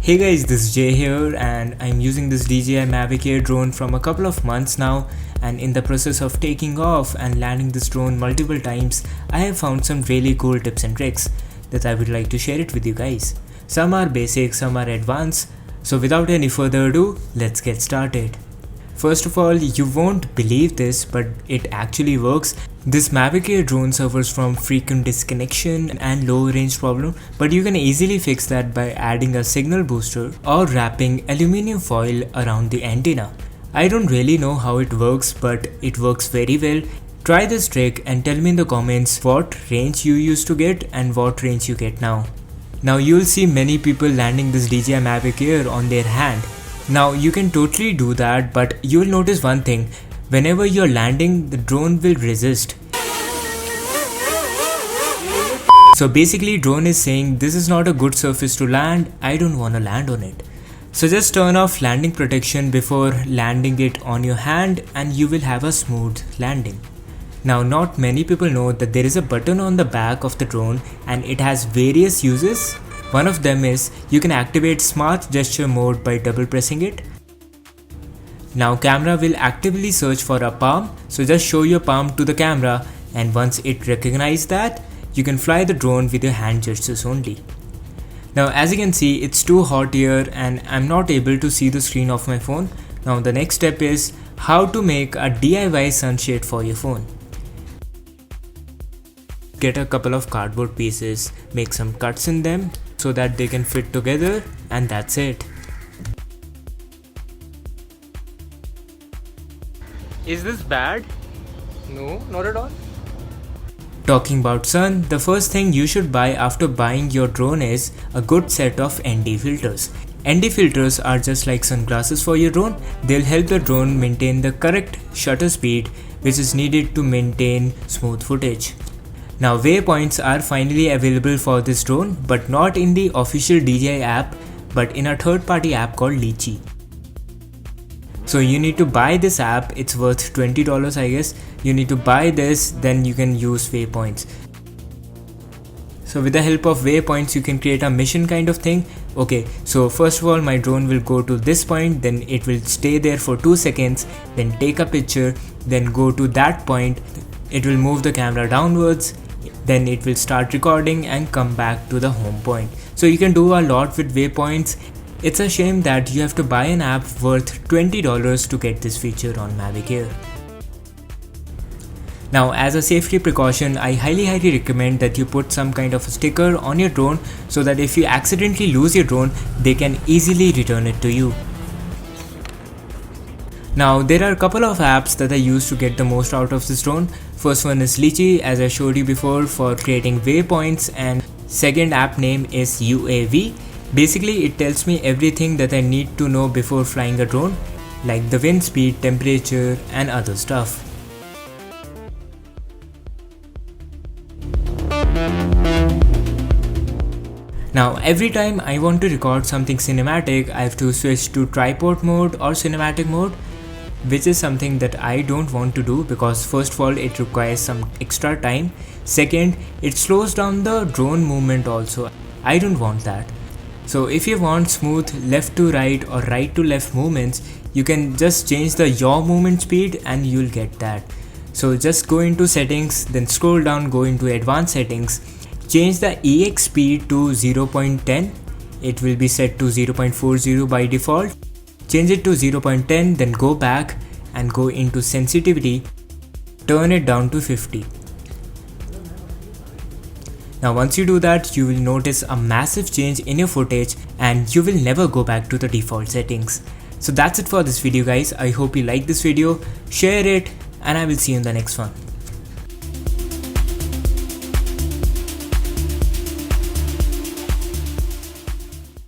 Hey guys, this is Jay here and I'm using this DJI MAVIC AIR drone from a couple of months now, and in the process of taking off and landing this drone multiple times, I have found some really cool tips and tricks that I would like to share it with you guys. Some are basic, some are advanced, so without any further ado, let's get started. First of all, you won't believe this, but it actually works. This MAVIC AIR drone suffers from frequent disconnection and low range problem, but you can easily fix that by adding a signal booster or wrapping aluminium foil around the antenna. I don't really know how it works, but it works very well. Try this trick and tell me in the comments what range you used to get and what range you get now. Now you'll see many people landing this DJI MAVIC AIR on their hand. Now you can totally do that, but you will notice one thing: whenever you're landing, the drone will resist. So basically drone is saying this is not a good surface to land, I don't want to land on it. So just turn off landing protection before landing it on your hand and you will have a smooth landing. Now not many people know that there is a button on the back of the drone and it has various uses. One of them is you can activate smart gesture mode by double pressing it. Now camera will actively search for a palm, so just show your palm to the camera, and once it recognizes that, you can fly the drone with your hand gestures only. Now as you can see, it's too hot here and I'm not able to see the screen of my phone. Now the next step is how to make a DIY sunshade for your phone. Get a couple of cardboard pieces, make some cuts in them so that they can fit together, and that's it. Is this bad? No, not at all. Talking about sun, the first thing you should buy after buying your drone is a good set of ND filters. ND filters are just like sunglasses for your drone. They'll help the drone maintain the correct shutter speed which is needed to maintain smooth footage. Now waypoints are finally available for this drone, but not in the official DJI app, but in a third-party app called Lychee. So you need to buy this app, it's worth $20 I guess. You need to buy this, then you can use waypoints. So with the help of waypoints you can create a mission kind of thing. Okay, so first of all my drone will go to this point, then it will stay there for 2 seconds, then take a picture, then go to that point, it will move the camera downwards, then it will start recording and come back to the home point. So you can do a lot with waypoints. It's a shame that you have to buy an app worth $20 to get this feature on MAVIC AIR. Now as a safety precaution, I highly recommend that you put some kind of a sticker on your drone so that if you accidentally lose your drone, they can easily return it to you. Now there are a couple of apps that I use to get the most out of this drone. First one is Lychee, as I showed you before, for creating waypoints, and second app name is UAV. Basically it tells me everything that I need to know before flying a drone, like the wind speed, temperature and other stuff. Now every time I want to record something cinematic, I have to switch to tripod mode or cinematic mode, which is something that I don't want to do because first of all it requires some extra time. Second, it slows down the drone movement also. I don't want that. So if you want smooth left to right or right to left movements, you can just change the yaw movement speed and you'll get that. So just go into settings, then scroll down, go into advanced settings, change the EX speed to 0.10. It will be set to 0.40 by default. Change it to 0.10, then go back and go into sensitivity, turn it down to 50. Now once you do that, you will notice a massive change in your footage and you will never go back to the default settings. So that's it for this video guys. I hope you like this video, share it, and I will see you in the next one.